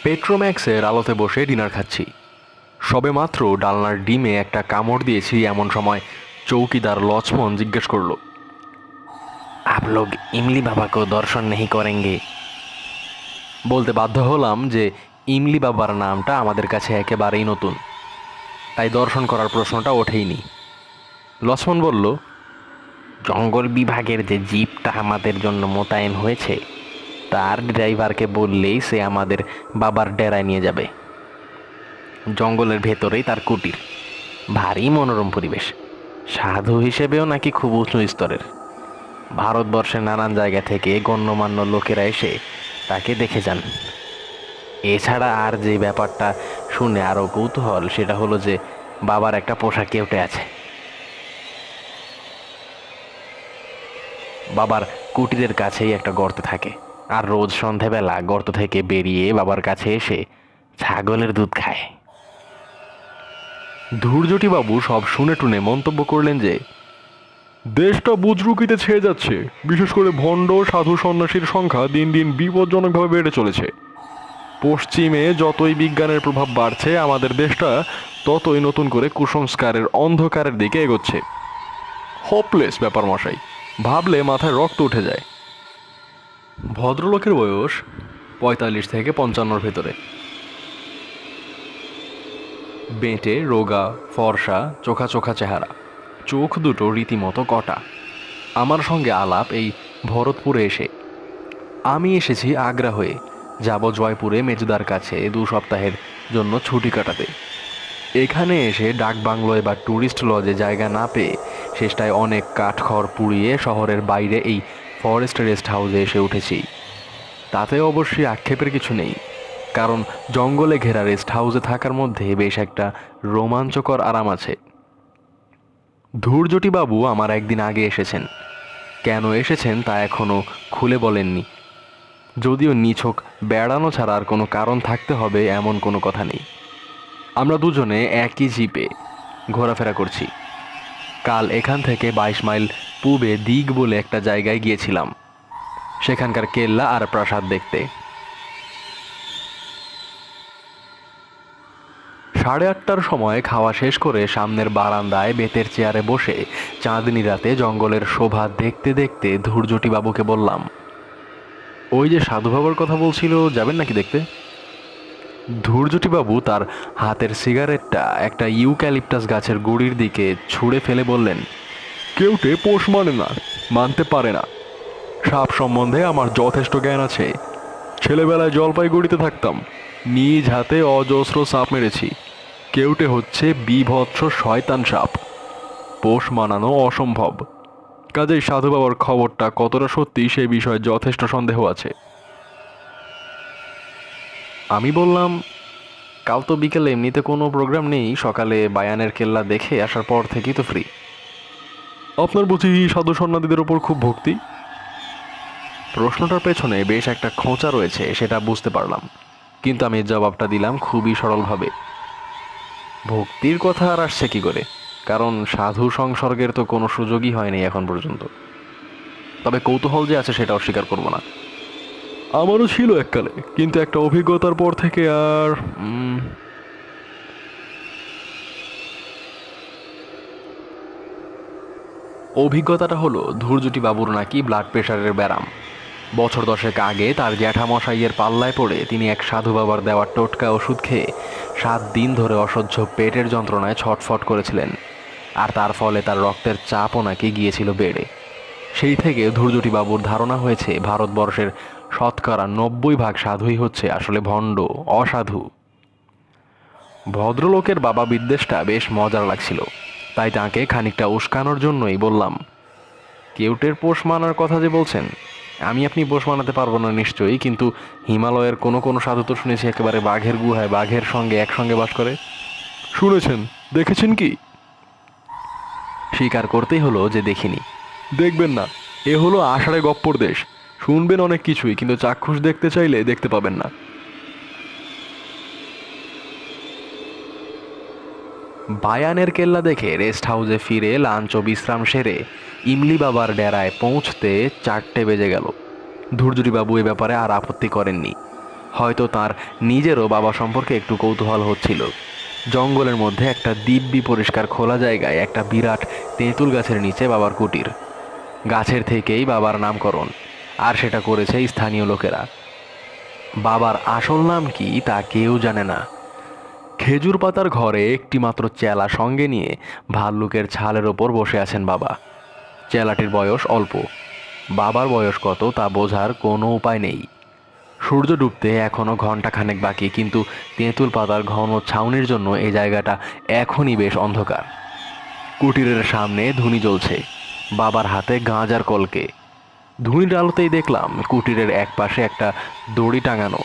পেট্রোম্যাক্সের আলোতে বসে ডিনার খাচ্ছি। সবেমাত্র ডালনার ডিমে একটা কামড় দিয়েছি, এমন সময় চৌকিদার লক্ষ্মণ জিজ্ঞেস করলো, आप लोग इमली बाबा को दर्शन नहीं करेंगे? বলতে বাধ্য হলাম যে ইমলি বাবার নামটা আমাদের কাছে একেবারেই নতুন, তাই দর্শন করার প্রশ্নটা ওঠেইনি। লক্ষ্মণ বলল, জঙ্গল বিভাগের যে জিপটা আমাদের জন্য মোতায়েন হয়েছে তার ড্রাইভারকে বললেই সে আমাদের বাবার ডেরায় নিয়ে যাবে। জঙ্গলের ভেতরেই তার কুটির, ভারী মনোরম পরিবেশ, সাধু হিসেবেও নাকি খুব উঁচু স্তরের। ভারতবর্ষের নানান জায়গা থেকে গণ্যমান্য লোকেরা এসে তাকে দেখে যান। এছাড়া আর যে ব্যাপারটা শুনে আরও কৌতূহল, সেটা হলো যে বাবার একটা পোষা কেউটে আছে। বাবার কুটিরের কাছেই একটা গর্তে থাকে, আর রোজ সন্ধেবেলা গর্ত থেকে বেরিয়ে বাবার কাছে এসে ছাগলের দুধ খায়। ধূর্যটিবাবু সব শুনে টুনে মন্তব্য করলেন যে দেশটা বুজরুকিতে ছেয়ে যাচ্ছে, বিশেষ করে ভণ্ড সাধু সন্ন্যাসীর সংখ্যা দিন দিন বিপজ্জনকভাবে বেড়ে চলেছে। পশ্চিমে যতই বিজ্ঞানের প্রভাব বাড়ছে, আমাদের দেশটা ততই নতুন করে কুসংস্কারের অন্ধকারের দিকে এগোচ্ছে। হোপলেস ব্যাপার মশাই, ভাবলে মাথায় রক্ত উঠে যায়। ভদ্রলোকের বয়স ৪৫ থেকে ৫৫-র ভেতরে। বেঁটে রোগা ফর্সা চোখা চোখা চেহারা, চোখ দুটো রীতিমতো কটা। আমার সঙ্গে আলাপ এই ভরতপুরে এসে। আমি এসেছি আগ্রা হয়ে, যাব জয়পুরে মেজদার কাছে ২ সপ্তাহের জন্য ছুটি কাটাতে। এখানে এসে ডাক বাংলোয় বা ট্যুরিস্ট লজে জায়গা না পেয়ে শেষটায় অনেক কাঠখড় পুড়িয়ে শহরের বাইরে এই ফরেস্ট রেস্ট হাউসে এসে উঠেছি। তাতে অবশ্যই আক্ষেপের কিছু নেই, কারণ জঙ্গলে ঘেরা রেস্ট হাউসে থাকার মধ্যে বেশ একটা রোমাঞ্চকর আরাম আছে। ধূর্যটিবাবু আমার একদিন আগে এসেছেন, কেন এসেছেন তা এখনও খুলে বলেননি। যদিও নিছক বেড়ানো ছাড়া আর কোনো কারণ থাকতে হবে এমন কোনো কথা নেই। আমরা দুজনে একই জিপে ঘোরাফেরা করছি। কাল এখান থেকে ২২ মাইল পূবে দিগ বলে একটা জায়গায় গিয়েছিলাম, সেখানকার কেল্লা আর প্রাসাদ দেখতে। ৮:৩০টার সময় খাওয়া শেষ করে সামনের বারান্দায় বেতের চেয়ারে বসে চাঁদনি রাতে জঙ্গলের শোভা দেখতে দেখতে ধূর্যটিবাবুকে বললাম, ওই যে সাধু বাবার কথা বলছিল, যাবেন নাকি দেখতে? ধূর্যটিবাবু তার হাতের সিগারেটটা একটা ইউক্যালিপটাস গাছের গুড়ির দিকে ছুঁড়ে ফেলে বললেন, কেউটে পোষ মানে না, মানতে পারে না। সাপ সম্বন্ধে আমার যথেষ্ট জ্ঞান আছে। ছেলেবেলায় জলপাইগুড়িতে থাকতাম, নিজ হাতে অজস্র সাপ মেরেছি। কেউটে হচ্ছে বীভৎস শয়তান সাপ, পোষ মানানো অসম্ভব। কাজেই সাধু বাবার খবরটা কতটা সত্যি সে বিষয়ে যথেষ্ট সন্দেহ আছে। আমি বললাম, কাল তো বিকেলে এমনিতে কোনো প্রোগ্রাম নেই, সকালে বায়ানের কেল্লা দেখে আসার পর থেকেই তো ফ্রি। আপনার বুঝি সাধু সন্ন্যাসীদের ওপর খুব ভক্তি? প্রশ্নটার পেছনে বেশ একটা খোঁচা রয়েছে, সেটা বুঝতে পারলাম, কিন্তু আমি জবাবটা দিলাম খুবই সরলভাবে। ভক্তির কথা আর আসছে কি করে, কারণ সাধু সংসর্গের তো কোনো সুযোগই হয়নি এখন পর্যন্ত। তবে কৌতূহল যে আছে সেটা অস্বীকার করব না। আমারও ছিল এককালে, কিন্তু একটা অভিজ্ঞতার পর থেকে আর অভিজ্ঞতাটা হলো ধূর্যটি বাবুর নাকি ব্লাড প্রেশারের ব্যারাম। বছর 10 আগে তার জ্যাঠামশাইয়ের পাল্লায় পড়ে তিনি এক সাধু বাবার দেওয়া টোটকা ওষুধ খেয়ে 7 দিন ধরে অসহ্য পেটের যন্ত্রণায় ছটফট করেছিলেন, আর তার ফলে তার রক্তের চাপও নাকি গিয়েছিল বেড়ে। সেই থেকে ধূর্যটি বাবুর ধারণা হয়েছে ভারতবর্ষের শতকরা 90% সাধুই হচ্ছে আসলে ভণ্ড, অসাধু। ভদ্রলোকের বাবা বিদ্বেষটা বেশ মজার লাগছিল, তাই তাকে খানিকটা উস্কানোর জন্যই বললাম, কেউটের পোষ মানার কথা যে বলছেন, আমি আপনি পোষ মানাতে পারবো না নিশ্চয়ই, কিন্তু হিমালয়ের কোনো কোনো সাধু তো শুনেছি একেবারে বাঘের গুহায় বাঘের সঙ্গে একসঙ্গে বাস করে। শুনেছেন? দেখেছেন কি? স্বীকার করতেই হলো যে দেখিনি। দেখবেন না, এ হলো আষাঢ়ে গপ্পর দেশ। শুনবেন অনেক কিছুই, কিন্তু চাক্ষুষ দেখতে চাইলে দেখতে পাবেন না। বায়ানের কেল্লা দেখে রেস্ট হাউসে ফিরে লাঞ্চ ও বিশ্রাম সেরে ইমলি বাবার ডেরায় পৌঁছতে 4টে বেজে গেল। ধূর্যটিবাবু এ ব্যাপারে আর আপত্তি করেননি। হয়তো তার নিজেরও বাবা সম্পর্কে একটু কৌতূহল হচ্ছিল। জঙ্গলের মধ্যে একটা দিব্যি পরিষ্কার খোলা জায়গায় একটা বিরাট তেঁতুল গাছের নিচে বাবার কুটির। গাছের থেকেই বাবার নামকরণ, আর সেটা করেছে স্থানীয় লোকেরা। বাবার আসল নাম কি তা কেউ জানে না। খেজুর পাতার ঘরে একটি মাত্র চেলা সঙ্গে নিয়ে ভাল্লুকের ছালের ওপর বসে আছেন বাবা। চেলাটির বয়স অল্প, বাবার বয়স কত তা বোঝার কোনো উপায় নেই। সূর্য ডুবতে এখনও ঘন্টাখানেক বাকি, কিন্তু তেঁতুল পাতার ঘন ছাউনির জন্য এই জায়গাটা এখনই বেশ অন্ধকার। কুটিরের সামনে ধুনি জ্বলছে, বাবার হাতে গাঁজার কলকে। ধুনির আলোতেই দেখলাম কুটিরের এক পাশে একটা দড়ি টাঙানো,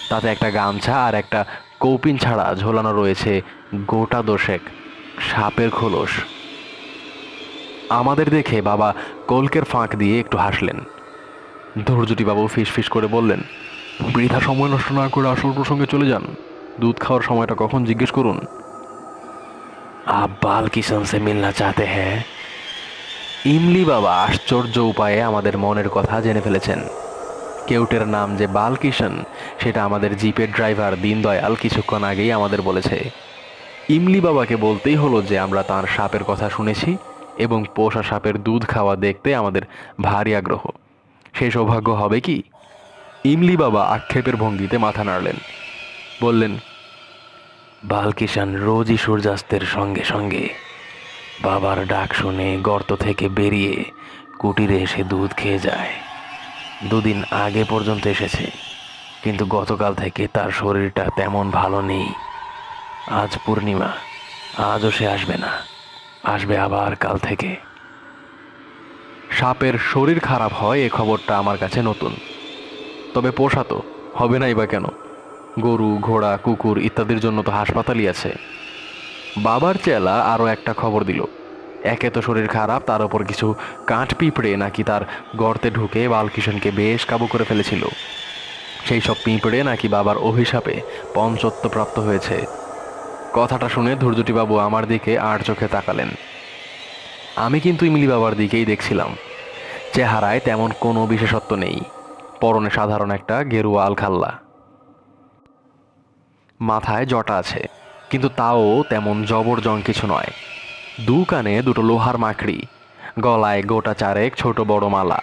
তাতে একটা গামছা আর একটা কৌপিন ছাড়া ঝোলানো রয়েছে গোটা দশেক সাপের খোলস। আমাদের দেখে বাবা কলকের ফাঁক দিয়ে একটু হাসলেন। ধৈর্যটিবাবু ফিস করে বললেন, বৃথা সময় নষ্ট না করে আসল প্রসঙ্গে চলে যান। দুধ খাওয়ার সময়টা কখন জিজ্ঞেস করুন। आप बाल किशन से मिलना चाहते हैं? ইমলি বাবা আশ্চর্য উপায়ে আমাদের মনের কথা জেনে ফেলেছেন। কেউটের নাম যে বালকিষণ সেটা আমাদের জিপের ড্রাইভার দীনদয়াল কিছুক্ষণ আগেই আমাদের বলেছে। ইমলি বাবাকে বলতেই হলো যে আমরা তার সাপের কথা শুনেছি এবং পোষা সাপের দুধ খাওয়া দেখতে আমাদের ভারী আগ্রহ। সেই সৌভাগ্য হবে কি? ইমলি বাবা আক্ষেপের ভঙ্গিতে মাথা নাড়লেন, বললেন, বালকিষণ রোজই সূর্যাস্তের সঙ্গে সঙ্গে বাবার ডাক শুনে গর্ত থেকে বেরিয়ে কুটিরে এসে দুধ খেয়ে যায়। দুদিন আগে পর্যন্ত এসেছে, কিন্তু গতকাল থেকে তার শরীরটা তেমন ভালো নেই। আজ পূর্ণিমা, আজও সে আসবে না, আসবে আবার কাল থেকে। সাপের শরীর খারাপ হয় এ খবরটা আমার কাছে নতুন। তবে পোষা তো হবে নাই বা কেন? গরু, ঘোড়া, কুকুর ইত্যাদির জন্য তো হাসপাতালই আছে। বাবার চেলা আরও একটা খবর দিল, একে তো শরীর খারাপ, তার ওপর কিছু কাঠ পিঁপড়ে নাকি তার গর্তে ঢুকে বালকিষণকে বেশ কাবু করে ফেলেছিল। সেই সব পিঁপড়ে নাকি বাবার অভিশাপে পঞ্চত্ব প্রাপ্ত হয়েছে। কথাটা শুনে ধৈর্যটিবাবু আমার দিকে আড় চোখে তাকালেন। আমি কিন্তু ইমলি বাবার দিকেই দেখছিলাম। চেহারায় তেমন কোনো বিশেষত্ব নেই, পরনে সাধারণ একটা গেরুয়া আলখাল্লা, মাথায় জটা আছে, কিন্তু তাও তেমন জবরজং কিছু নয়। দু কানে দুটো লোহার মাকড়ি, গলায় গোটা চারেক ছোট বড় মালা,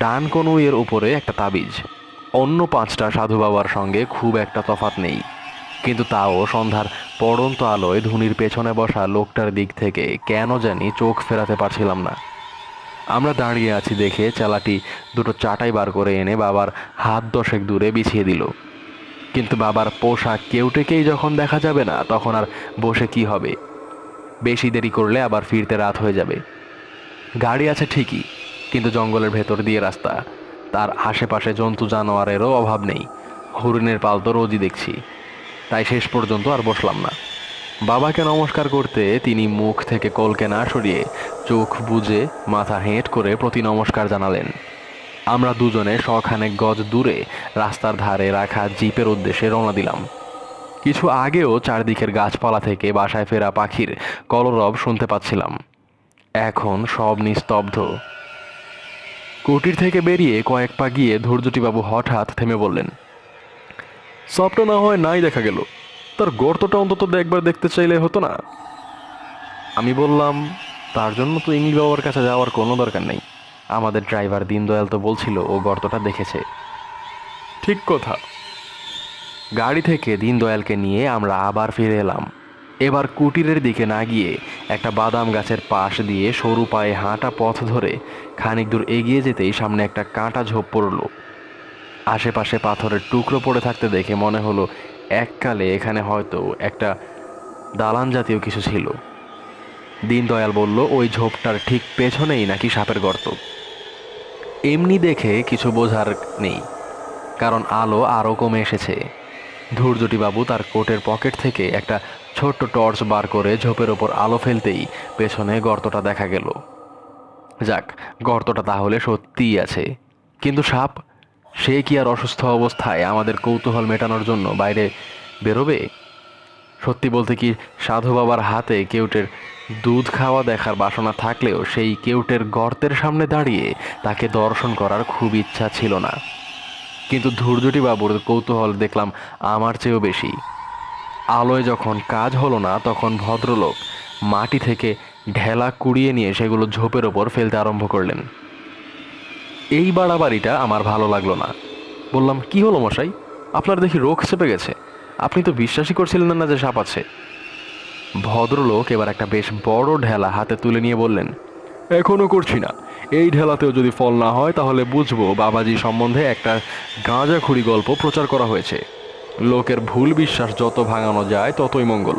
ডান কনুইয়ের উপরে একটা তাবিজ। অন্য 5টা সাধু বাবার সঙ্গে খুব একটা তফাৎ নেই, কিন্তু তাও সন্ধ্যার পড়ন্ত আলোয় ধুনির পেছনে বসা লোকটার দিক থেকে কেন জানি চোখ ফেরাতে পারছিলাম না। আমরা দাঁড়িয়ে আছি দেখে চেলাটি দুটো চাটাই বার করে এনে বাবার হাত 10 দূরে বিছিয়ে দিল। কিন্তু বাবার পোশাক কেউটেকেই যখন দেখা যাবে না, তখন আর বসে কি হবে? বেশি দেরি করলে আবার ফিরতে রাত হয়ে যাবে। গাড়ি আছে ঠিকই, কিন্তু জঙ্গলের ভেতর দিয়ে রাস্তা, তার আশেপাশে জন্তু জানোয়ারেরও অভাব নেই। হরিণের পাল তো রোজই দেখছি। তাই শেষ পর্যন্ত আর বসলাম না। বাবাকে নমস্কার করতে তিনি মুখ থেকে কলকে না সরিয়ে চোখ বুজে মাথা হেঁট করে প্রতি নমস্কার জানালেন। আমরা দুজনে শখানেক গজ দূরে রাস্তার ধারে রাখা জিপের উদ্দেশ্যে রওনা দিলাম। কিছু আগেও চারদিকের গাছপালা থেকে বাসায় ফেরা পাখির কলরব শুনতে পাচ্ছিলাম। এখন সব নিস্তব্ধ। কুটির থেকে বেরিয়ে কয়েক পা গিয়ে ধৈর্যটিবাবু হঠাৎ থেমে বললেন, সবটা না হয় নাই দেখা গেল, তার গর্তটা অন্তত একবার দেখতে চাইলে হতো না? আমি বললাম, তার জন্য তো ইমলি বাবার কাছে যাওয়ার কোনো দরকার নেই। আমাদের ড্রাইভার দীনদয়াল তো বলছিল ও গর্তটা দেখেছে। ঠিক কথা। গাড়ি থেকে দীনদয়ালকে নিয়ে আমরা আবার ফিরে এলাম। এবার কুটিরের দিকে না গিয়ে একটা বাদাম গাছের পাশ দিয়ে সরু পায়ে হাঁটা পথ ধরে খানিক দূর এগিয়ে যেতেই সামনে একটা কাঁটা ঝোপ পড়ল। আশেপাশে পাথরের টুকরো পড়ে থাকতে দেখে মনে হলো এককালে এখানে হয়তো একটা দালান জাতীয় কিছু ছিল। দীনদয়াল বলল, ওই ঝোপটার ঠিক পেছনেই নাকি সাপের গর্ত। এমনি দেখে কিছু বোঝার নেই, কারণ আলো আরও কমে এসেছে। ধৈর্যটিবাবু তার কোটের পকেট থেকে একটা ছোট্ট টর্চ বার করে ঝোপের ওপর আলো ফেলতেই পেছনে গর্তটা দেখা গেল। যাক, গর্তটা তাহলে সত্যিই আছে। কিন্তু সাপ, সে কি আর অসুস্থ অবস্থায় আমাদের কৌতূহল মেটানোর জন্য বাইরে বেরোবে? সত্যি বলতে কি, সাধু বাবার হাতে কেউটের দুধ খাওয়া দেখার বাসনা থাকলেও সেই কেউটের গর্তের সামনে দাঁড়িয়ে তাকে দর্শন করার খুব ইচ্ছা ছিল না। কিন্তু ধৈর্যটি বাবুর কৌতূহল দেখলাম আমার চেয়েও বেশি। আলোয় যখন কাজ হলো না তখন ভদ্রলোক মাটি থেকে ঢেলা কুড়িয়ে নিয়ে সেগুলো ঝোপের ওপর ফেলতে আরম্ভ করলেন। এই বাড়াবাড়িটা আমার ভালো লাগলো না। বললাম, কি হলো মশাই, আপনার দেখি রোগ চেপে গেছে, আপনি তো বিশ্বাসই করছিলেন না যে সাপ আছে। ভদ্রলোক এবার একটা বেশ বড় ঢেলা হাতে তুলে নিয়ে বললেন, এখনো করছি না, এই ঢেলাতেও যদি ফল না হয় তাহলে বুঝবো বাবাজি সম্বন্ধে একটা গাঁজাখুরি গল্প প্রচার করা হয়েছে। লোকের ভুল বিশ্বাস যত ভাঙানো যায় ততই মঙ্গল।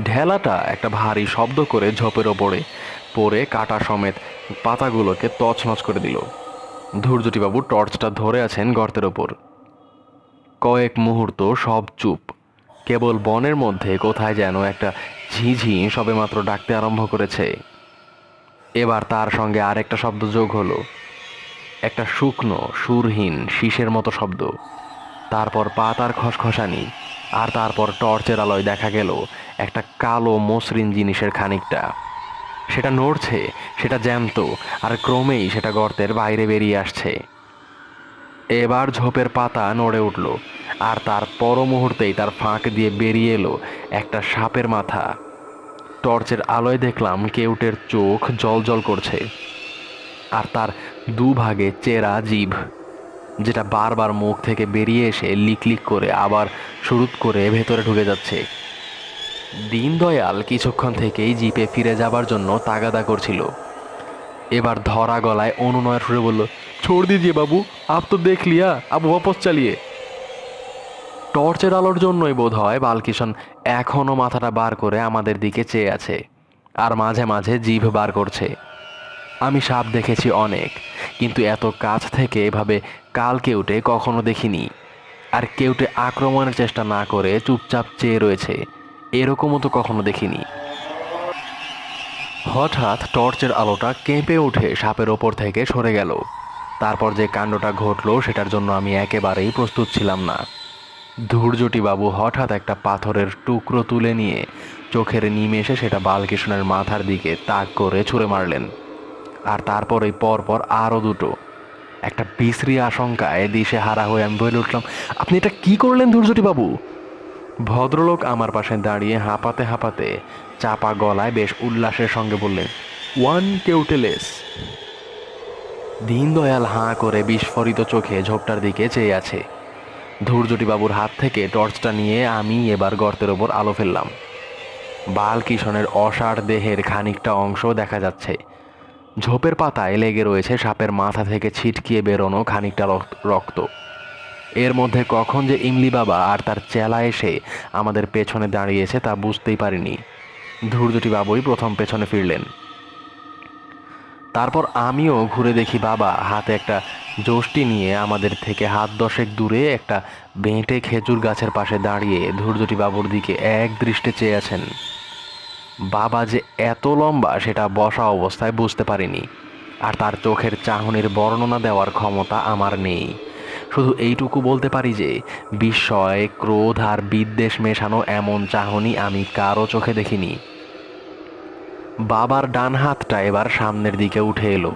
ঢেলাটা একটা ভারী শব্দ করে ঝোপের ওপরে পড়ে কাটা সমেত পাতাগুলোকে তছনছ করে দিল। ধৈর্যটিবাবু টর্চটা ধরে আছেন গর্তের ওপর। কয়েক মুহূর্ত সব চুপ। কেবল বনের মধ্যে কোথায় যেন একটা ঝিঝি সবেমাত্র ডাকতে আরম্ভ করেছে। এবার তার সঙ্গে আরেকটা শব্দ যোগ হলো, একটা শুকনো সুরহীন শীষের মতো শব্দ। তারপর পাতার খসখসানি, আর তারপর টর্চের আলোয় দেখা গেল একটা কালো মসৃণ জিনিসের খানিকটা। সেটা নড়ছে, সেটা জ্যান্ত, আর ক্রমেই সেটা গর্তের বাইরে বেরিয়ে আসছে। এবার ঝোপের পাতা নড়ে উঠল, আর তার পর মুহূর্তেই তার ফাঁক দিয়ে বেরিয়ে এলো একটা সাপের মাথা। টর্চের আলোয় দেখলাম কেউটের চোখ জ্বলজ্বল করছে, আর তার দুভাগে চেরা জিভ, যেটা বারবার মুখ থেকে বেরিয়ে এসে লিকলিক করে আবার শুরুত করে ভেতরে ঢুকে যাচ্ছে। দীনদয়াল কিছুক্ষণ থেকেই জিপে ফিরে যাবার জন্য তাগাদা করছিল। এবার ধরা গলায় অনুনয়ের সুরে বলল, ছোড় দিজিয়ে বাবু, আপ তো দেখ লিয়া, আপ ওয়াপস চালিয়ে। টর্চের আলোর জন্যই বোধ হয় বালকিশন এখনও মাথাটা বার করে আমাদের দিকে চেয়ে আছে, আর মাঝে মাঝে জিভ বার করছে। আমি সাপ দেখেছি অনেক, কিন্তু এত কাছ থেকে এভাবে কাল কেউটে কখনো দেখিনি। আর কেউটে আক্রমণের চেষ্টা না করে চুপচাপ চেয়ে রয়েছে, এরকমও তো কখনো দেখিনি। হঠাৎ টর্চের আলোটা কেঁপে উঠে সাপের ওপর থেকে সরে গেল। তারপর যে কাণ্ডটা ঘটলো সেটার জন্য আমি একেবারেই প্রস্তুত ছিলাম না। ধৈর্যটিবাবু হঠাৎ একটা পাথরের টুকরো তুলে নিয়ে চোখের নিমেষে সেটা বালকৃষ্ণের মাথার দিকে তাক করে ছুঁড়ে মারলেন। আর তারপরেই পরপর আরও দুটো। একটা বিশ্রী আশঙ্কায় দিশে হারা হয়ে আমি বলে উঠলাম, আপনি এটা কি করলেন ধৈর্যটিবাবু? ভদ্রলোক আমার পাশে দাঁড়িয়ে হাঁপাতে হাঁপাতে চাপা গলায় বেশ উল্লাসের সঙ্গে বললেন, ওয়ান কেউটেলেস। দীনদয়াল হাঁ করে বিস্ফোরিত চোখে ঝোপটার দিকে চেয়ে আছে। ধৈর্যটিবাবুর হাত থেকে টর্চটা নিয়ে আমি এবার গর্তের ওপর আলো ফেললাম। বালকিশনের অসাড় দেহের খানিকটা অংশ দেখা যাচ্ছে। ঝোপের পাতায় লেগে রয়েছে সাপের মাথা থেকে ছিটকিয়ে বেরোনো খানিকটা রক্ত। এর মধ্যে কখন যে ইমলি বাবা আর তার চেলা এসে আমাদের পেছনে দাঁড়িয়েছে তা বুঝতেই পারিনি। ধৈর্যটিবাবুই প্রথম পেছনে ফিরলেন। তারপর আমিও ঘুরে দেখি বাবা হাতে একটা যষ্টি নিয়ে আমাদের থেকে হাত দশেক দূরে একটা বেঁটে খেজুর গাছের পাশে দাঁড়িয়ে ধৈর্যটিবাবুর দিকে এক দৃষ্টে চেয়ে আছেন। বাবা যে এত লম্বা সেটা বসা অবস্থায় বুঝতে পারিনি, আর তার চোখের চাহনির বর্ণনা দেওয়ার ক্ষমতা আমার নেই। শুধু এইটুকু বলতে পারি যে বিস্ময়, ক্রোধ আর বিদ্বেষ মেশানো এমন চাহনি আমি কারো চোখে দেখিনি। বাবার ডান হাতটা এবার সামনের দিকে উঠে এলো,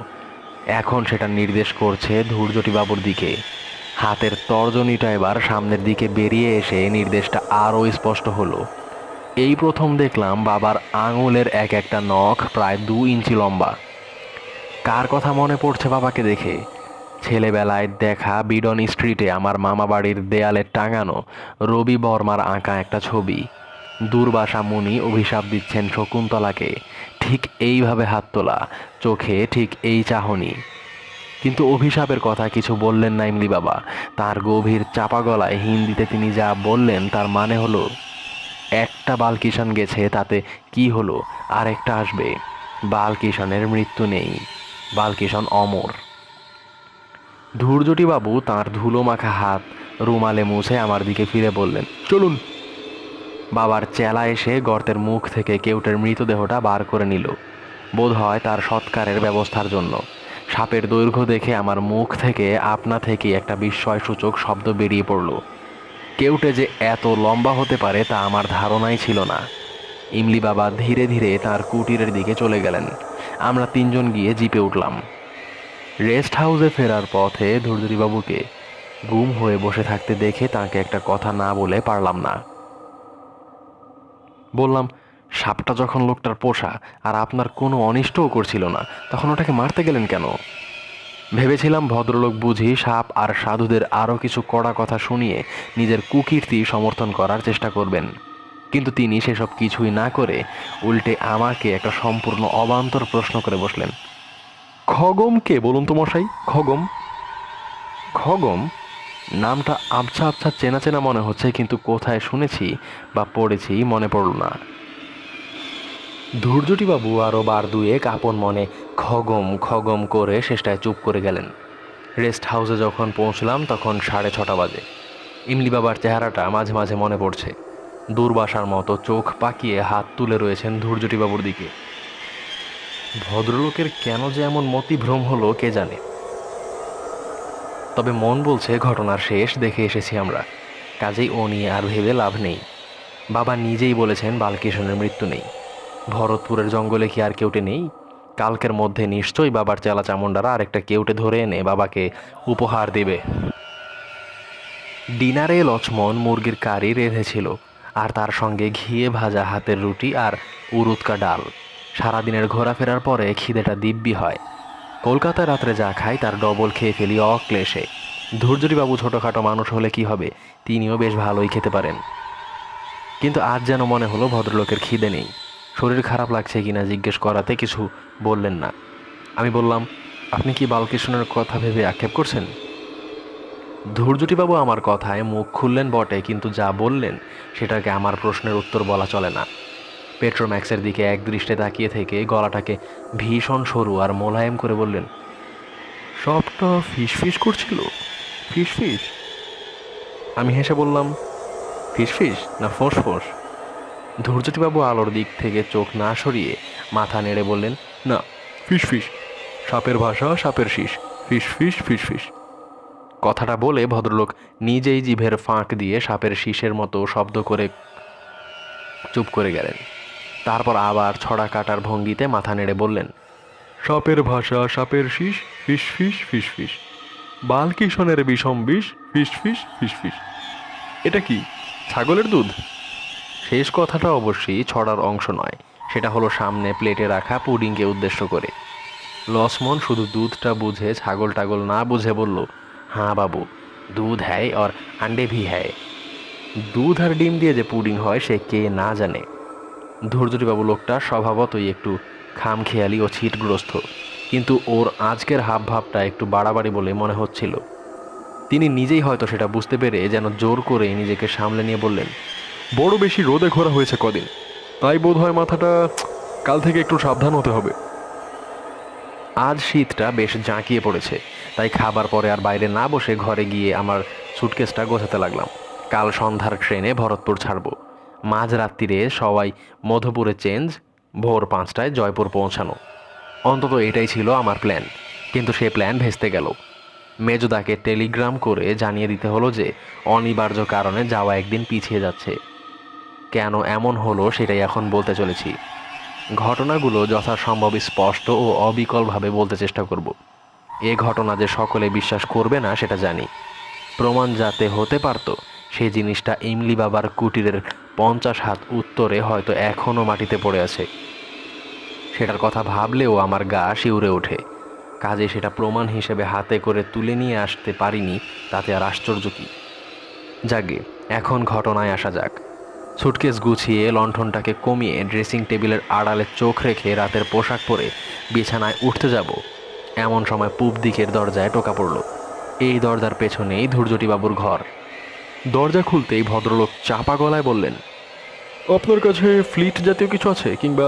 এখন সেটা নির্দেশ করছে ধৈর্যটিবাবুর দিকে। হাতের তর্জনীটা এবার সামনের দিকে বেরিয়ে এসে নির্দেশটা আরও স্পষ্ট হলো। এই প্রথম দেখলাম বাবার আঙুলের এক একটা নখ প্রায় 2 ইঞ্চি লম্বা। কার কথা মনে পড়ছে বাবাকে দেখে? ছেলেবেলায় দেখা বিডন স্ট্রিটে আমার মামা বাড়ির দেয়ালে টাঙানো রবি বর্মার আঁকা একটা ছবি। দুর্বাসা মুনি অভিশাপ দিচ্ছেন শকুন্তলাকে, ঠিক এইভাবে হাত তোলা, চোখে ঠিক এই চাহনি। কিন্তু অভিশাপের কথা কিছু বললেন না ইমলি বাবা। তার গভীর চাপা গলায় হিন্দিতে তিনি যা বললেন তার মানে হলো, একটা বালকিশন গেছে তাতে কি হলো, আরেকটা আসবে। বালকিশনের মৃত্যু নেই, বালকিশন অমর। ধৈর্যটিবাবু তাঁর ধুলো মাখা হাত রুমালে মুছে আমার দিকে ফিরে বললেন, চলুন। বাবার চেলা এসে গর্তের মুখ থেকে কেউটের মৃতদেহটা বার করে নিল, বোধ হয় তার সৎকারের ব্যবস্থার জন্য। সাপের দৈর্ঘ্য দেখে আমার মুখ থেকে আপনা থেকে একটা বিস্ময়সূচক শব্দ বেরিয়ে পড়ল। কেউটে যে এত লম্বা হতে পারে তা আমার ধারণাই ছিল না। ইমলি বাবা ধীরে ধীরে তার কুটিরের দিকে চলে গেলেন। আমরা তিনজন গিয়ে জিপে উঠলাম। রেস্ট হাউসে ফেরার পথে ধৈর্যটিবাবুকে গুম হয়ে বসে থাকতে দেখে তাকে একটা কথা না বলে পারলাম না। বললাম, সাপটা যখন লোকটার পোষা আর আপনার কোনো অনিষ্টও করছিল না, তখন ওটাকে মারতে গেলেন কেন? ভেবেছিলাম ভদ্রলোক বুঝি সাপ আর সাধুদের আরও কিছু কড়া কথা শুনিয়ে নিজের কুকীর্তি সমর্থন করার চেষ্টা করবেন, কিন্তু তিনি সেসব কিছুই না করে উল্টে আমাকে একটা সম্পূর্ণ অবান্তর প্রশ্ন করে বসলেন। খগম কে বলুন তো মশাই? খগম? খগম নামটা আবছা আবছা চেনা চেনা মনে হচ্ছে, কিন্তু কোথায় শুনেছি বা পড়েছি মনে পড়ল না। ধূর্যটিবাবু আরও বার দুয়েক আপন মনে খগম খগম করে শেষটায় চুপ করে গেলেন। রেস্ট হাউসে যখন পৌঁছলাম তখন 6:30 বাজে। ইমলি বাবার চেহারাটা মাঝে মাঝে মনে পড়ছে। দুর্বাসার মতো চোখ পাকিয়ে হাত তুলে রয়েছেন ধূর্যটিবাবুর দিকে। ভদ্রলোকের কেন যে এমন মতিভ্রম হলো কে জানে। তবে মন বলছে ঘটনার শেষ দেখে এসেছি আমরা, কাজেই ও নিয়ে আর ভেবে লাভ নেই। বাবা নিজেই বলেছেন বালকৃষ্ণের মৃত্যু নেই। ভরতপুরের জঙ্গলে কি আর কেউটে নেই? কালকের মধ্যে নিশ্চয়ই বাবার চেলা চামুন্ডারা আরেকটা কেউটে ধরে এনে বাবাকে উপহার দেবে। ডিনারে লক্ষ্মণ মুরগির কারি রেঁধেছিল, আর তার সঙ্গে ঘিয়ে ভাজা হাতের রুটি আর উরুৎকা ডাল। সারাদিনের ঘোরাফেরার পরে খিদেটা দিব্যি হয়। কলকাতায় রাত্রে যা খাই তার ডবল খেয়ে ফেলি অক্লেশে। ধৈর্যটিবাবু ছোটোখাটো মানুষ হলে কি হবে, তিনিও বেশ ভালোই খেতে পারেন। কিন্তু আজ যেন মনে হলো ভদ্রলোকের খিদে নেই। শরীর খারাপ লাগছে কিনা জিজ্ঞেস করাতে কিছু বললেন না। আমি বললাম, আপনি কি বালকৃষ্ণের কথা ভেবে আক্ষেপ করছেন? ধৈর্যটিবাবু আমার কথায় মুখ খুললেন বটে, কিন্তু যা বললেন সেটাকে আমার প্রশ্নের উত্তর বলা চলে না। পেট্রোম্যাক্সের দিকে এক দৃষ্টে তাকিয়ে থেকে গলাটাকে ভীষণ সরু আর মোলায়েম করে বললেন, সবটা ফিস ফিস করছিল? ফিস ফিস? আমি হেসে বললাম, ফিস ফিস না ফোঁস ফোঁস? ধৈর্যটিবাবু আলোর দিক থেকে চোখ না সরিয়ে মাথা নেড়ে বললেন, না, ফিস ফিস। সাপের ভাষা সাপের শীষ। ফিস ফিস ফিস ফিস। কথাটা বলে ভদ্রলোক নিজেই জিভের ফাঁক দিয়ে সাপের শীষের মতো শব্দ করে চুপ করে গেলেন। তারপর আবার ছড়া কাটার ভঙ্গিতে মাথা নেড়ে বললেন, সাপের ভাষা সাপের শীষ। ফিস ফিস ফিস ফিস। বালকিষণের বিষম বিষ। ফিস ফিস ফিস ফিস। এটা কি ছাগলের দুধ? শেষ কথাটা অবশ্যই ছড়ার অংশ নয়, সেটা হলো সামনে প্লেটে রাখা পুডিংকে উদ্দেশ্য করে। লক্ষ্মণ শুধু দুধটা বুঝে ছাগল টাগল না বুঝে বলল, হ্যাঁ বাবু, দুধ হ্যায় আর আন্ডে ভি হ্যায়। দুধ আর ডিম দিয়ে যে পুডিং হয় সে কে না জানে। ধৈর্যটিবাবু লোকটা স্বভাবতই একটু খামখেয়ালি ও ছিটগ্রস্ত, কিন্তু ওর আজকের হাবভাবটা একটু বাড়াবাড়ি বলে মনে হচ্ছিল। তিনি নিজেই হয়তো সেটা বুঝতে পেরে যেন জোর করে নিজেকে সামলে নিয়ে বললেন, বড় বেশি রোদে ঘোরা হয়েছে কদিন, তাই বোধ হয় মাথাটা, কাল থেকে একটু সাবধান হতে হবে। আজ শীতটা বেশ জাঁকিয়ে পড়েছে, তাই খাবার পরে আর বাইরে না বসে ঘরে গিয়ে আমার সুটকেসটা গোছাতে লাগলাম। কাল সন্ধ্যার ট্রেনে ভরতপুর ছাড়ব। মাঝরাত্রিরে সবাই মধুপুরে চেঞ্জ, ভোর 5টায় জয়পুর পৌঁছানো। অন্তত এটাই ছিল আমার প্ল্যান, কিন্তু সে প্ল্যান ভেস্তে গেল। মেজদাকে টেলিগ্রাম করে জানিয়ে দিতে হলো যে অনিবার্য কারণে যাওয়া একদিন পিছিয়ে যাচ্ছে। কেন এমন হলো সেটাই এখন বলতে চলেছি। ঘটনাগুলো যথাসম্ভব স্পষ্ট ও অবিকলভাবে বলতে চেষ্টা করব। এ ঘটনা যে সকলে বিশ্বাস করবে না সেটা জানি। প্রমাণ যাতে হতে পারত সেই জিনিসটা ইমলি বাবার কুটিরের 50 হাত উত্তরে হয়তো এখনও মাটিতে পড়ে আছে। সেটার কথা ভাবলেও আমার গা শিউরে ওঠে। কাজে সেটা প্রমাণ হিসেবে হাতে করে তুলে নিয়ে আসতে পারিনি, তাতে আর আশ্চর্য কী। যাগে, এখন ঘটনায় আসা যাক। সুটকেস গুছিয়ে লণ্ঠনটাকে কমিয়ে ড্রেসিং টেবিলের আড়ালে চোখ রেখে রাতের পোশাক পরে বিছানায় উঠতে যাব, এমন সময় পূব দিকের দরজায় টোকা পড়ল। এই দরজার পেছনেই ধৈর্যটিবাবুর ঘর। দরজা খুলতেই ভদ্রলোক চাপা গলায় বললেন, আপনার কাছে ফ্লিট জাতীয় কিছু আছে, কিংবা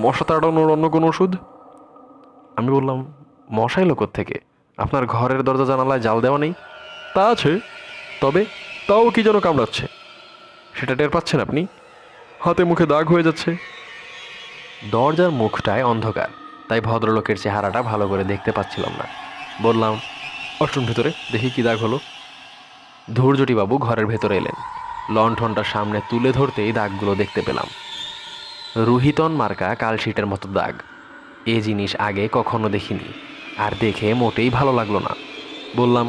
মশা তাড়ানোর অন্য কোনো ওষুধ? আমি বললাম, মশা এলো কোত্থেকে? আপনার ঘরের দরজা জানালায় জাল দেওয়া নেই? তা আছে, তবে তাও কি যেন কামড়াচ্ছে। সেটা টের পাচ্ছেন আপনি? হাতে মুখে দাগ হয়ে যাচ্ছে। দরজার মুখটায় অন্ধকার, তাই ভদ্রলোকের চেহারাটা ভালো করে দেখতে পাচ্ছিলাম না। বললাম, আসুন ভেতরে, দেখি কি দাগ হলো। ধৈর্যটিবাবু ঘরের ভেতরে এলেন। লণ্ঠনটা সামনে তুলে ধরতেই দাগগুলো দেখতে পেলাম। রুহিতন মার্কা কালশিটের মতো দাগ। এ জিনিস আগে কখনো দেখিনি, আর দেখে মোটেই ভালো লাগলো না। বললাম,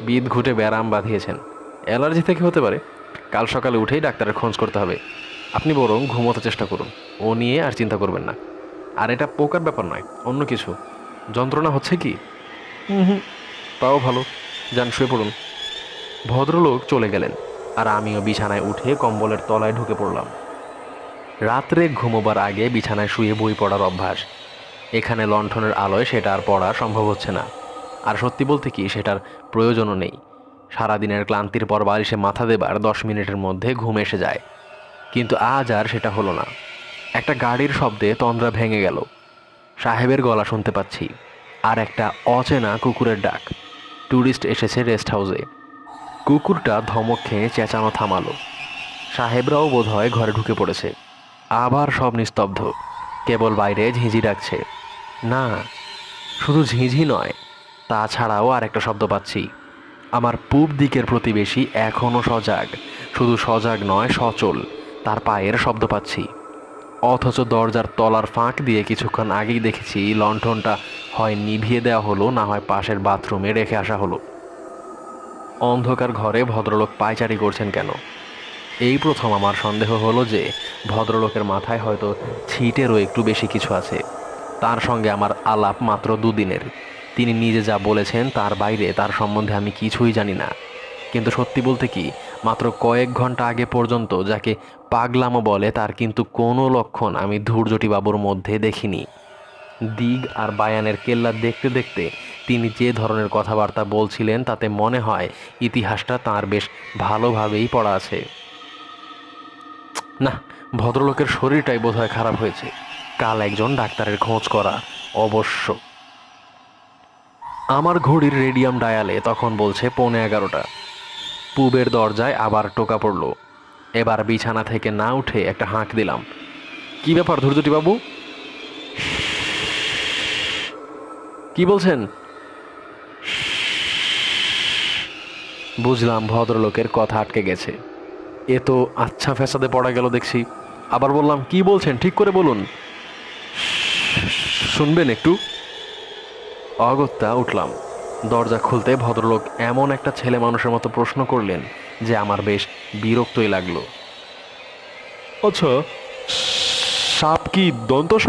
বিদ ঘুটে ব্যারাম বাঁধিয়েছেন। অ্যালার্জি থেকে হতে পারে। কাল সকালে উঠেই ডাক্তারের খোঁজ করতে হবে। আপনি বরং ঘুমোতে চেষ্টা করুন, ও নিয়ে আর চিন্তা করবেন না। আর এটা পোকার ব্যাপার নয়, অন্য কিছু। যন্ত্রণা হচ্ছে কি? হুম, তাও ভালো। যান শুয়ে পড়ুন। ভদ্রলোক চলে গেলেন, আর আমিও বিছানায় উঠে কম্বলের তলায় ঢুকে পড়লাম। রাত্রে ঘুমোবার আগে বিছানায় শুয়ে বই পড়ার অভ্যাস। এখানে লণ্ঠনের আলোয় সেটা আর পড়া সম্ভব হচ্ছে না। আর সত্যি বলতে কি, সেটার প্রয়োজনও নেই। সারাদিনের ক্লান্তির পর বালিশে মাথা দেবার 10 মিনিটের মধ্যে ঘুম এসে যায়। কিন্তু আজ আর সেটা হলো না। একটা গাড়ির শব্দে তন্দ্রা ভেঙে গেল। সাহেবের গলা শুনতে পাচ্ছি, আর একটা অচেনা কুকুরের ডাক। ট্যুরিস্ট এসেছে রেস্ট হাউসে। কুকুরটা ধমক খেয়ে চেঁচানো থামালো। সাহেবরাও বোধহয় ঘরে ঢুকে পড়েছে। আবার সব নিস্তব্ধ, কেবল বাইরে ঝিঁঝি ডাকছে। না, শুধু ঝিঁঝি নয়, তাছাড়াও আর একটা শব্দ পাচ্ছি। আমার পূব দিকের প্রতিবেশী এখনও সজাগ, শুধু সজাগ নয়, সচল। তার পায়ের শব্দ পাচ্ছি। অথচ দরজার তলার ফাঁক দিয়ে কিছুক্ষণ আগেই দেখেছি লণ্ঠনটা হয় নিভিয়ে দেওয়া হলো, না হয় পাশের বাথরুমে রেখে আসা হলো। অন্ধকার ঘরে ভদ্রলোক পায়চারি করছেন কেন? এই প্রথম আমার সন্দেহ হলো যে ভদ্রলোকের মাথায় হয়তো ছিটেরও একটু বেশি কিছু আছে। তার সঙ্গে আমার আলাপ মাত্র 2 দিনের। তিনি নিজে যা বলেছেন তার বাইরে তার সম্বন্ধে আমি কিছুই জানি না। কিন্তু সত্যি বলতে কি, মাত্র কয়েক ঘন্টা আগে পর্যন্ত যাকে পাগলামো বলে তার কিন্তু কোনো লক্ষণ আমি ধূর্যটিবাবুর মধ্যে দেখিনি। দিগ আর বায়ানের কেল্লা দেখতে দেখতে তিনি যে ধরনের কথাবার্তা বলছিলেন তাতে মনে হয় ইতিহাসটা তাঁর বেশ ভালোভাবেই পড়া আছে। না, ভদ্রলোকের শরীরটাই বোধহয় খারাপ হয়েছে। কাল একজন ডাক্তারের খোঁজ করা অবশ্য। আমার ঘড়ির রেডিয়াম ডায়ালে তখন বলছে 11:15। পূবের দরজায় আবার টোকা পড়ল। এবার বিছানা থেকে না উঠে একটা হাঁক দিলাম। কি ব্যাপার ধৈর্যটিবাবু? কি বলছেন? বুঝলাম ভদ্রলোকের কথা আটকে গেছে। এ তো আচ্ছা ফ্যাসাদে পড়া গেল দেখছি। আবার বললাম, কি বলছেন ঠিক করে বলুন, শুনবেন একটু। অগত্যা উঠলাম। দরজা খুলতে ভদ্রলোক এমন একটা ছেলে মানুষের মতো প্রশ্ন করলেন যে আমার বেশ বিরক্তই লাগলো। আচ্ছা, সাপ কি দন্তস?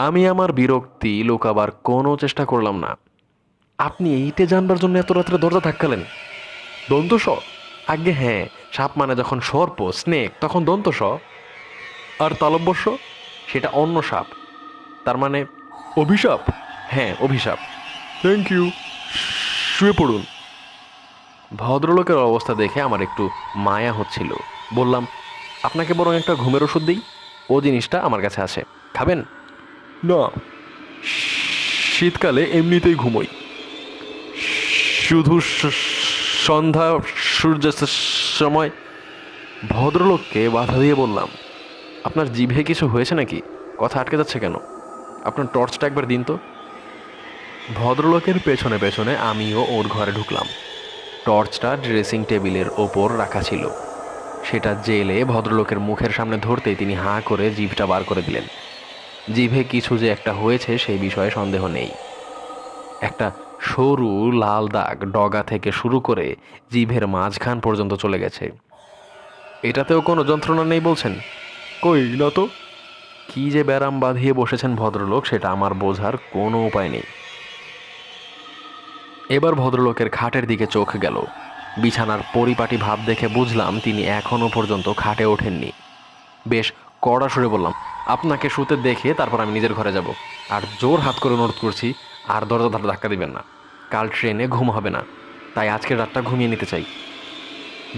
আমি আমার বিরক্তি লুকাবার কোনো চেষ্টা করলাম না। আপনি এইটে জানবার জন্য এত রাত্রে দরজা ধাক্কালেন? দন্তস? আজ্ঞে হ্যাঁ, সাপ মানে যখন সর্প, স্নেক, তখন দন্তস। আর তালব্যস্য? সেটা অন্য সাপ। তার মানে অভিশাপ? হ্যাঁ, অভিশাপ। থ্যাংক ইউ, শুয়ে পড়ুন। ভদ্রলোকের অবস্থা দেখে আমার একটু মায়া হচ্ছিল। বললাম, আপনাকে বরং একটা ঘুমের ওষুধ দিই। ও জিনিসটা আমার কাছে আছে, খাবেন? না, শীতকালে এমনিতেই ঘুমোই, শুধু সন্ধ্যা সূর্যাস্তের সময়। ভদ্রলোককে বাধা দিয়ে বললাম, আপনার জিভে কিছু হয়েছে নাকি? কথা আটকে যাচ্ছে কেন? আপনার টর্চটা একবার দিন তো। ভদ্রলোকের পেছনে পেছনে আমিও ওর ঘরে ঢুকলাম। টর্চটা ড্রেসিং টেবিলের ওপর রাখা ছিল। সেটা জেলে ভদ্রলোকের মুখের সামনে ধরতেই তিনি হাঁ করে জিভটা বার করে দিলেন। জিভে কিছু যে একটা হয়েছে সেই বিষয়ে সন্দেহ নেই। একটা সরু লাল দাগ ডগা থেকে শুরু করে জিভের মাঝখান পর্যন্ত চলে গেছে। এটাতেও কোনো যন্ত্রণা নেই বলছেন? কই না তো। কি যে ব্যারাম বাঁধিয়ে বসেছেন ভদ্রলোক, সেটা আমার বোঝার কোনো উপায় নেই। এবার ভদ্রলোকের খাটের দিকে চোখ গেল। বিছানার পরিপাটি ভাব দেখে বুঝলাম তিনি এখনও পর্যন্ত খাটে ওঠেননি। বেশ কড়া সুরে বললাম, আপনাকে শুতে দেখে তারপর আমি নিজের ঘরে যাব। আর জোর হাত করে অনুরোধ করছি, আর দরজা ধাক্কা দিবেন না। কাল ট্রেনে ঘুম হবে না, তাই আজকের রাতটা ঘুমিয়ে নিতে চাই।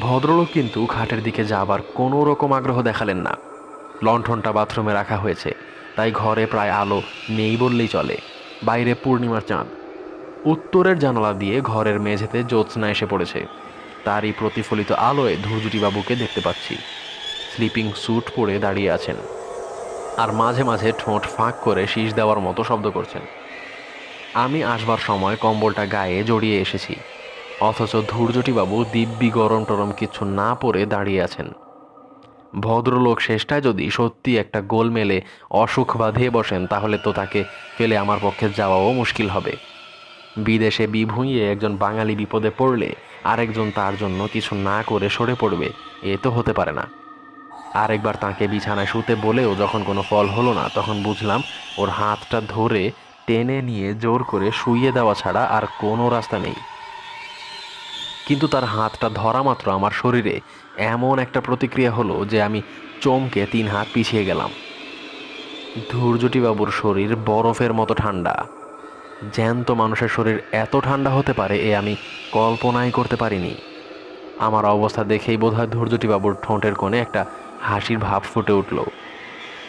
ভদ্রলোক কিন্তু খাটের দিকে যাবার কোনো রকম আগ্রহ দেখালেন না। লণ্ঠনটা বাথরুমে রাখা হয়েছে, তাই ঘরে প্রায় আলো নেই বললেই চলে। বাইরে পূর্ণিমার চাঁদ। উত্তরের জানালা দিয়ে ঘরের মেঝেতে জ্যোৎস্না এসে পড়েছে। তারই প্রতিফলিত আলোয় ধূর্যটিবাবুকে দেখতে পাচ্ছি। স্লিপিং স্যুট পরে দাঁড়িয়ে আছেন, আর মাঝে মাঝে ঠোঁট ফাঁক করে শীষ দেওয়ার মতো শব্দ করছেন। আমি আসবার সময় কম্বলটা গায়ে জড়িয়ে এসেছি, অথচ ধূর্যটিবাবু দিব্যি গরম টরম কিছু না পরে দাঁড়িয়ে আছেন। ভদ্রলোক শেষটায় যদি সত্যি একটা গোলমেলে অসুখ বাঁধিয়ে বসেন, তাহলে তো তাকে ফেলে আমার পক্ষে যাওয়াও মুশকিল হবে। বিদেশে বিভুঁইয়ে একজন বাঙালি বিপদে পড়লে আরেকজন তার জন্য কিছু না করে সরে পড়বে, এ তো হতে পারে না। আরেকবার তাকে বিছানায় শুতে বলেও যখন কোনো ফল হলো না, তখন বুঝলাম ওর হাতটা ধরে টেনে নিয়ে জোর করে শুইয়ে দেওয়া ছাড়া আর কোনো রাস্তা নেই। কিন্তু তার হাতটা ধরা মাত্র আমার শরীরে এমন একটা প্রতিক্রিয়া হলো যে আমি চমকে 3 হাত পিছিয়ে গেলাম। ধূর্যটিবাবুর শরীর বরফের মতো ঠান্ডা। জ্যান্ত মানুষের শরীর এত ঠান্ডা হতে পারে এ আমি কল্পনাই করতে পারিনি। আমার অবস্থা দেখেই বোধহয় ধূর্যটিবাবুর ঠোঁটের কোণে একটা হাসির ভাব ফুটে উঠল।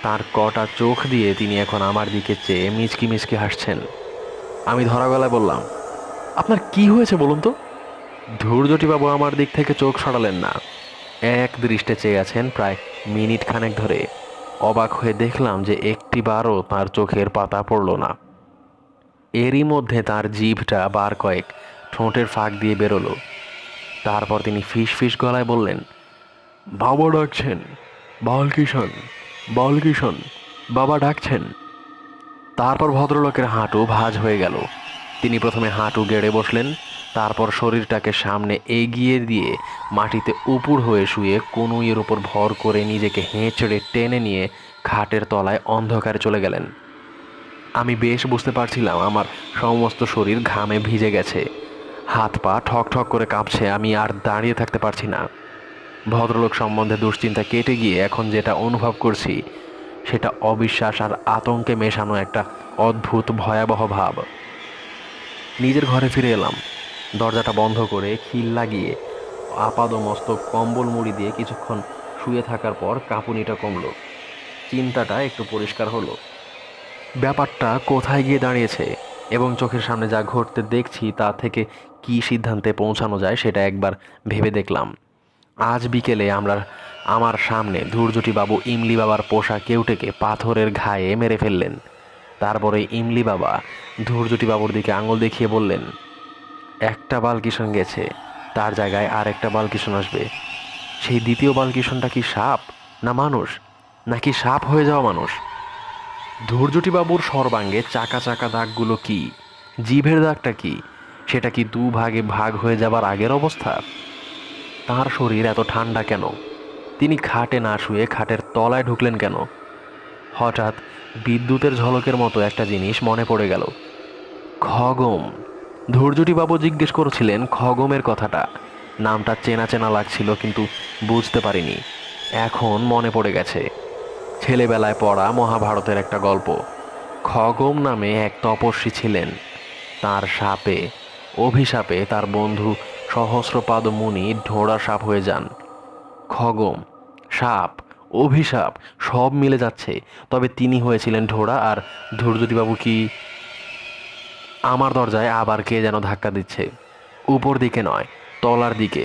তার কটা চোখ দিয়ে তিনি এখন আমার দিকে চেয়ে মিচকি মিচকি হাসছেন। আমি ধরা গলায় বললাম, আপনার কি হয়েছে বলুন তো? ধূর্যটিবাবু আমার দিক থেকে চোখ সরালেন না, এক দৃষ্টে চেয়ে আছেন প্রায় মিনিট খানেক ধরে। অবাক হয়ে দেখলাম যে একটিবারও তার চোখের পাতা পড়ল না। এরই মধ্যে তার জিভটা বার কয়েক ঠোঁটের ফাঁক দিয়ে বেরোলো। তারপর তিনি ফিস ফিস গলায় বললেন, বাবা ডাকছেন, বালকিষণ, বালকিষণ, বাবা ডাকছেন। তারপর ভদ্রলোকের হাঁটু ভাঁজ হয়ে গেল। তিনি প্রথমে হাঁটু গেড়ে বসলেন, তারপর শরীরটাকে সামনে এগিয়ে দিয়ে মাটিতে উপুড় হয়ে শুয়ে কনুইয়ের উপর ভর করে নিজেকে হেঁচড়ে টেনে নিয়ে খাটের তলায় অন্ধকারে চলে গেলেন। আমি বেশ বুঝতে পারছিলাম আমার সমস্ত শরীর ঘামে ভিজে গেছে, হাত পা ঠক ঠক করে কাঁপছে, আমি আর দাঁড়িয়ে থাকতে পারছি না। ভদ্রলোক সম্বন্ধে দুশ্চিন্তা কেটে গিয়ে এখন যেটা অনুভব করছি সেটা অবিশ্বাস আর আতঙ্কে মেশানো একটা অদ্ভুত ভয়াবহ ভাব। নিজের ঘরে ফিরে এলাম। দরজাটা বন্ধ করে খিল লাগিয়ে আপাদমস্তক কম্বল মুড়ি দিয়ে কিছুক্ষণ শুয়ে থাকার পর কাঁপুনিটা কমল, চিন্তাটা একটু পরিষ্কার হলো। ব্যাপারটা কোথায় গিয়ে দাঁড়িয়েছে এবং চোখের সামনে যা ঘটতে দেখছি তা থেকে কী সিদ্ধান্তে পৌঁছানো যায় সেটা একবার ভেবে দেখলাম। আজ বিকেলে আমার সামনে ধূর্যটিবাবু ইমলি বাবার পোষা কেউটেকে পাথরের ঘায়ে মেরে ফেললেন। তারপরে ইমলি বাবা ধূর্যটিবাবুর দিকে আঙুল দেখিয়ে বললেন, একটা বালকিষণ গেছে, তার জায়গায় আরেকটা বালকিষণ আসবে। সেই দ্বিতীয় বালকিষণটা কি সাপ না মানুষ, নাকি সাপ হয়ে যাওয়া মানুষ? ধূর্যটিবাবুর সর্বাঙ্গে চাকা চাকা দাগগুলো কি? জিভের দাগটা কি? সেটা কি 2 ভাগে ভাগ হয়ে যাবার আগের অবস্থা? তার শরীর এত ঠান্ডা কেন? তিনি খাটে না শুয়ে খাটের তলায় ঢুকলেন কেন? হঠাৎ বিদ্যুতের ঝলকের মতো একটা জিনিস মনে পড়ে গেল, খগম। ধূর্যটিবাবু জিজ্ঞেস করেছিলেন খগমের কথাটা। নামটা চেনা চেনা লাগছিল কিন্তু বুঝতে পারিনি। এখন মনে পড়ে গেছে, ছেলেবেলায় পড়া মহাভারতের একটা গল্প। খগম নামে এক তপস্বী ছিলেন। তার শাপে অভিশাপে তার বন্ধু সহস্রপাদ মুনি ঢোড়া সাপ হয়ে যান। খগম, সাপ, অভিশাপ সব মিলে যাচ্ছে, তবে তিনি হয়েছিলেন ঢোড়া আর ধূর্যটিবাবু কি? আমার দরজায় আবার কে যেন ধাক্কা দিচ্ছে, উপর দিকে নয়, তলার দিকে,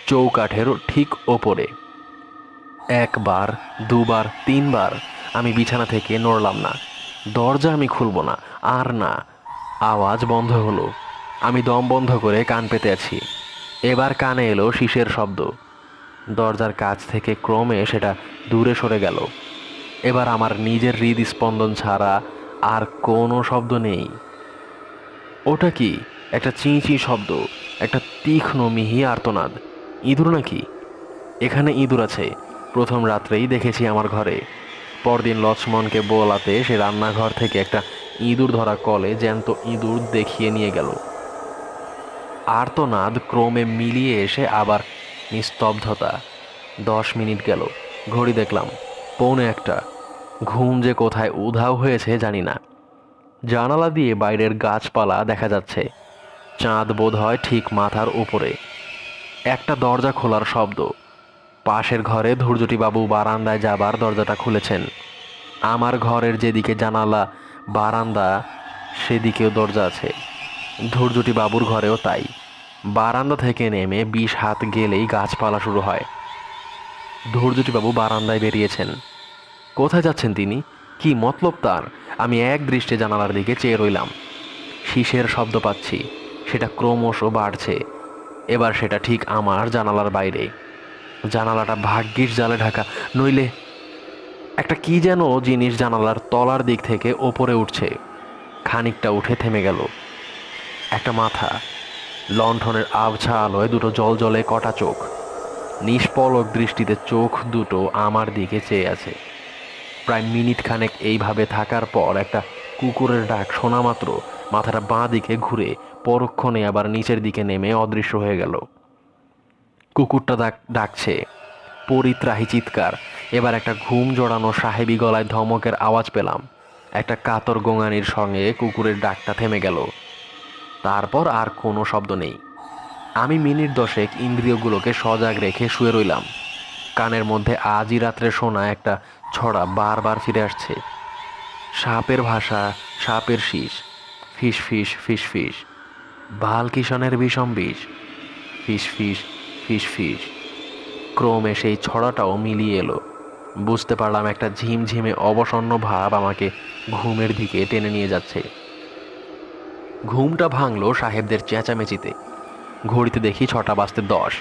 চৌকাঠের ঠিক ওপরে। 1 বার, 2 বার, 3 বার আমি বিছানা থেকে নড়লাম না। দরজা আমি খুলব না, আর না। আওয়াজ বন্ধ হলো। আমি দম বন্ধ করে কান পেতে আছি। এবার কানে এলো শিসের শব্দ। দরজার কাছ থেকে ক্রমে সেটা দূরে সরে গেল। এবার আমার নিজের হৃদস্পন্দন ছাড়া আর কোনো শব্দ নেই। ওটা কি? একটা চিঁ চিঁ শব্দ, একটা তীক্ষ্ণ মিহি আর্তনাদ। ইঁদুর নাকি? এখানে ইঁদুর আছে, প্রথম রাত্রেই দেখেছি আমার ঘরে। পরদিন লক্ষ্মণকে বলাতে সে রান্নাঘর থেকে একটা ইঁদুর ধরা কলে জ্যান্ত ইঁদুর দেখিয়ে নিয়ে গেল। আর্তনাদ ক্রমে মিলিয়ে এসে আবার নিস্তব্ধতা। 10 মিনিট গেল, ঘড়ি দেখলাম 1:45। ঘুম যে কোথায় উধাও হয়েছে জানি না। জানালা দিয়ে বাইরের গাছপালা দেখা যাচ্ছে। চাঁদ বোধ হয় ঠিক মাথার উপরে। একটা দরজা খোলার শব্দ। পাশের ঘরে ধূর্যটিবাবু বারান্দায় যাবার দরজাটা খুলেছেন। আমার ঘরের যেদিকে জানালা বারান্দা সেদিকেও দরজা আছে। ধূর্যটিবাবুর ঘরেও তাই। বারান্দা থেকে নেমে 20 হাত গেলেই গাছপালা শুরু হয়। ধূর্যটিবাবু বারান্দায় বেরিয়েছেন। কোথায় যাচ্ছেন তিনি? কি মতলব তার? আমি এক দৃষ্টে জানালার দিকে চেয়ে রইলাম। শিসের শব্দ পাচ্ছি, সেটা ক্রমশ বাড়ছে। এবার সেটা ঠিক আমার জানালার বাইরে। জানালাটা ভাগ্যিস জালে ঢাকা, নইলে একটা কি যেন জিনিস জানালার তলার দিক থেকে ওপরে উঠছে। খানিকটা উঠে থেমে গেল। একটা মাথা, লণ্ঠনের আবছা আলোয় দুটো জলজলে কটা চোখ, নিষ্পলক দৃষ্টিতে চোখ দুটো আমার দিকে চেয়ে আছে। প্রায় মিনিট খানেক এইভাবে থাকার পর একটা কুকুরের ডাক শোনা মাত্র মাথাটা বাঁ দিকে ঘুরে পরক্ষণে আবার নিচের দিকে নেমে অদৃশ্য হয়ে গেল। কুকুরটা ডাকছে, পরিত্রাহী চিৎকার। এবার একটা ঘুম জড়ানো সাহেবী গলায় ধমকের আওয়াজ পেলাম। একটা কাতর গোঙানির সঙ্গে কুকুরের ডাকটা থেমে গেল। তারপর আর কোনো শব্দ নেই। আমি মিনিট 10 ইন্দ্রিয়গুলোকে সজাগ রেখে শুয়ে রইলাম। কানের মধ্যে আজই রাত্রে শোনা একটা ছড়া বারবার ফিরে আসছে। সাপের ভাষা, সাপের শীষ, ফিস ফিস ফিস ফিস, বালকিশনের বিষম বিষ, ফিস ফিস ফিস ফিস। ক্রমে সেই ছড়াটাও মিলিয়ে এলো। বুঝতে পারলাম একটা ঝিমঝিমে অবসন্ন ভাব আমাকে ঘুমের দিকে টেনে নিয়ে যাচ্ছে। ঘুমটা ভাঙলো সাহেবদের চেঁচামেচিতে। ঘড়িতে দেখি 6:10।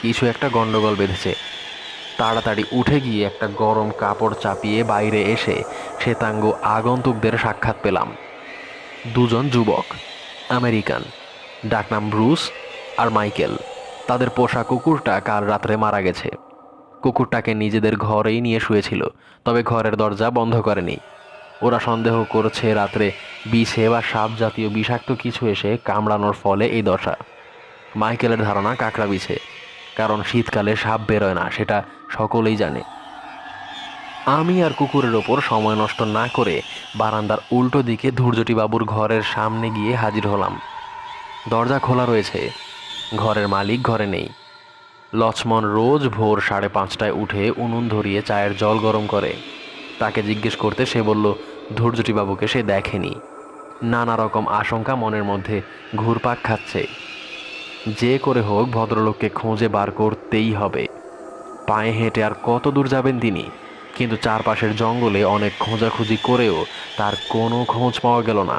কিছু একটা গন্ডগোল বেঁধেছে। তাড়াতাড়ি উঠে গিয়ে একটা গরম কাপড় চাপিয়ে বাইরে এসে শ্বেতাঙ্গ আগন্তুকদের সাক্ষাৎ পেলাম। দুজন যুবক, আমেরিকান, ডাকনাম ব্রুস আর মাইকেল। তাদের পোষা কুকুরটা কাল রাত্রে মারা গেছে। কুকুরটাকে নিজেদের ঘরেই নিয়ে শুয়েছিল, তবে ঘরের দরজা বন্ধ করেনি। ওরা সন্দেহ করছে রাত্রে বিছে বা সাপ জাতীয় বিষাক্ত কিছু এসে কামড়ানোর ফলে এই দশা। মাইকেলের ধারণা কাকড়া বিছে, কারণ শীতকালে সাপ বেরোয় না, সেটা সকলেই জানে। আমি আর কুকুরের ওপর সময় নষ্ট না করে বারান্দার উল্টো দিকে ধূর্যটিবাবুর ঘরের সামনে গিয়ে হাজির হলাম। দরজা খোলা রয়েছে। ঘরের মালিক ঘরে নেই। লক্ষ্মণ রোজ ভোর 5:30টায় উঠে উনুন ধরিয়ে চায়ের জল গরম করে। তাকে জিজ্ঞেস করতে সে বলল ধূর্যটিবাবুকে সে দেখেনি। নানা রকম আশঙ্কা মনের মধ্যে ঘুরপাক খাচ্ছে। যে করে হোক ভদ্রলোককে খুঁজে বার করতেই হবে। পায়ে হেঁটে আর কত দূর যাবেন তিনি? কিন্তু চারপাশের জঙ্গলে অনেক খোঁজাখুঁজি করেও তার কোনো খোঁজ পাওয়া গেল না।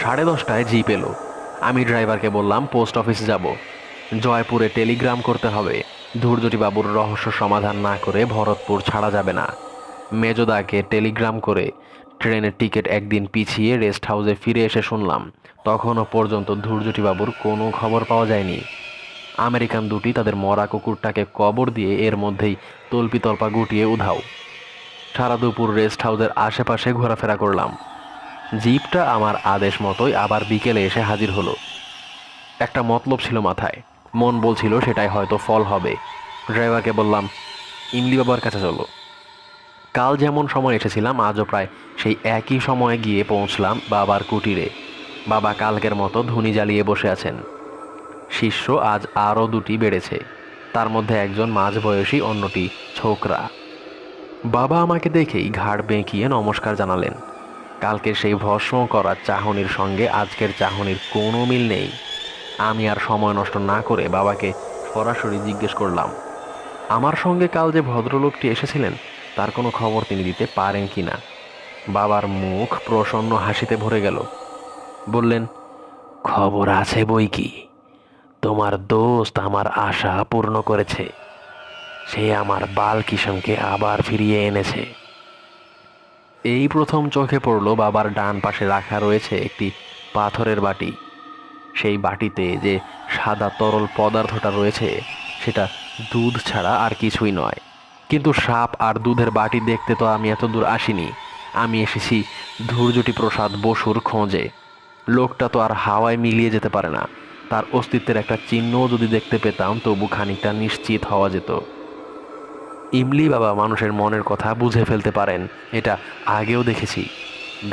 10:30টায় জিপ এলো। আমি ড্রাইভারকে বললাম পোস্ট অফিসে যাব, জয়পুরে টেলিগ্রাম করতে হবে। ধূর্যটিবাবুর রহস্য সমাধান না করে ভরতপুর ছাড়া যাবে না। মেজদাকে টেলিগ্রাম করে ট্রেনের টিকিট একদিন পিছিয়ে রেস্ট হাউসে ফিরে এসে শুনলাম তখনও পর্যন্ত ধূর্যটিবাবুর কোনো খবর পাওয়া যায়নি। আমেরিকান দুটি তাদের মরা কুকুরটাকে কবর দিয়ে এর মধ্যেই তল্পিতল্পা গুটিয়ে উধাও। সারা দুপুর রেস্ট হাউসের আশেপাশে ঘোরাফেরা করলাম। জিপটা আমার আদেশ মতোই আবার বিকেলে এসে হাজির হলো। একটা মতলব ছিল মাথায়, মন বলছিল সেটাই হয়তো ফল হবে। ড্রাইভারকে বললাম ইমলি বাবার কাছে চলো। কাল যেমন সময় এসেছিলাম আজও প্রায় সেই একই সময়ে গিয়ে পৌঁছলাম বাবার কুটিরে। বাবা কালকের মতো ধুনি জ্বালিয়ে বসে আছেন। শিষ্য আজ আরও দুটি বেড়েছে, তার মধ্যে একজন মাঝবয়সী, অন্যটি ছোকরা। বাবা আমাকে দেখেই ঘাড় বেঁকিয়ে নমস্কার জানালেন। কালকের সেই ভস্ম করা চাহনির সঙ্গে আজকের চাহনির কোনো মিল নেই। আমি আর সময় নষ্ট না করে বাবাকে সরাসরি জিজ্ঞেস করলাম আমার সঙ্গে কাল যে ভদ্রলোকটি এসেছিলেন তার কোনো খবর তিনি দিতে পারেন কি না। বাবার মুখ প্রসন্ন হাসিতে ভরে গেল। বললেন, খবর আছে বই কি। তোমার দোস্ত আমার আশা পূর্ণ করেছে। সে আমার বালকিশনকে আবার ফিরিয়ে এনেছে। এই প্রথম চোখে পড়ল বাবার ডান পাশে রাখা রয়েছে একটি পাথরের বাটি। সেই বাটিতে যে সাদা তরল পদার্থটা রয়েছে সেটা দুধ ছাড়া আর কিছুই নয়। কিন্তু সাপ আর দুধের বাটি দেখতে তো আমি এত দূর আসিনি। আমি এসেছি ধূর্যটি প্রসাদ বসুর খোঁজে। লোকটা তো আর হাওয়ায় মিলিয়ে যেতে পারে না। তার অস্তিত্বের একটা চিহ্নও যদি দেখতে পেতাম তবু খানিকটা নিশ্চিত হওয়া যেত। ইমলি বাবা মানুষের মনের কথা বুঝে ফেলতে পারেন, এটা আগেও দেখেছি।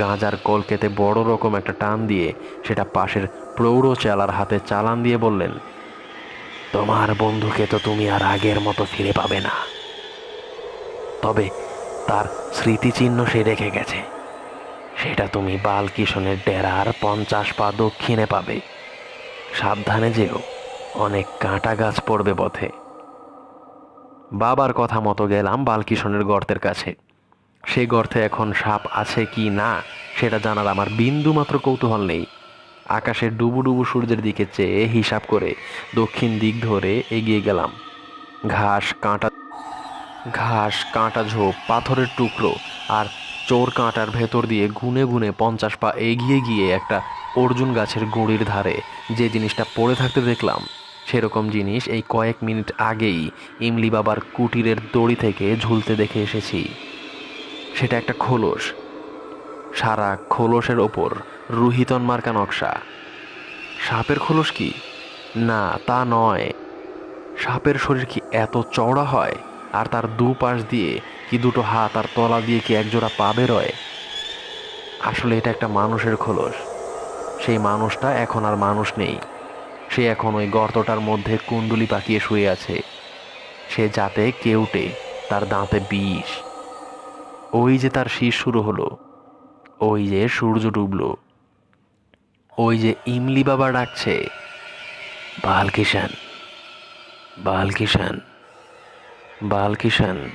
গাঁজার কলকেতে বড় রকম একটা টান দিয়ে সেটা পাশের প্রৌঢ় চেলার হাতে চালান দিয়ে বললেন, তোমার বন্ধুকে তো তুমি আর আগের মতো ফিরে পাবে না, তবে তার স্মৃতিচিহ্ন সে রেখে গেছে। সেটা তুমি বালকিশনের ডেরার 50 পা দক্ষিণে পাবে। সাবধানে যেও, অনেক কাঁটা গাছ পড়বে পথে। বাবার কথা মতো গেলাম বালকিশনের গর্তের কাছে। সেই গর্তে এখন সাপ আছে কি না সেটা জানার আমার বিন্দু মাত্র কৌতূহল নেই। আকাশের ডুবু ডুবু সূর্যের দিকে চেয়ে হিসাব করে দক্ষিণ দিক ধরে এগিয়ে গেলাম। ঘাস কাঁটা ঝোপ, পাথরের টুকরো আর চোর কাঁটার ভেতর দিয়ে গুনে গুনে 50 পা এগিয়ে গিয়ে একটা অর্জুন গাছের গুঁড়ির ধারে যে জিনিসটা পড়ে থাকতে দেখলাম, সেরকম জিনিস এই কয়েক মিনিট আগেই ইমলি বাবার কুটিরের দড়ি থেকে ঝুলতে দেখে এসেছি। সেটা একটা খোলস। সারা খোলসের ওপর রুহিতন মার্কা নকশা। সাপের খোলস কি? না, তা নয়। সাপের শরীর কি এত চওড়া হয়? আর তার দুপাশ দিয়ে কি দুটো হাত আর তলা দিয়ে কি একজোড়া পা বেরোয়? আসলে এটা একটা মানুষের খোলস। সেই মানুষটা এখন আর মানুষ নেই। সে এখন ওই গর্তটার মধ্যে কুণ্ডুলি পাকিয়ে শুয়ে আছে। সে যাতে কেউটে, তার দাঁতে বিষ। ওই যে তার শীষ শুরু হলো, ওই যে সূর্য ডুবলো, ওই যে ইমলি বাবা ডাকছে, বালকিষান, বালকিষান, বালকিষান।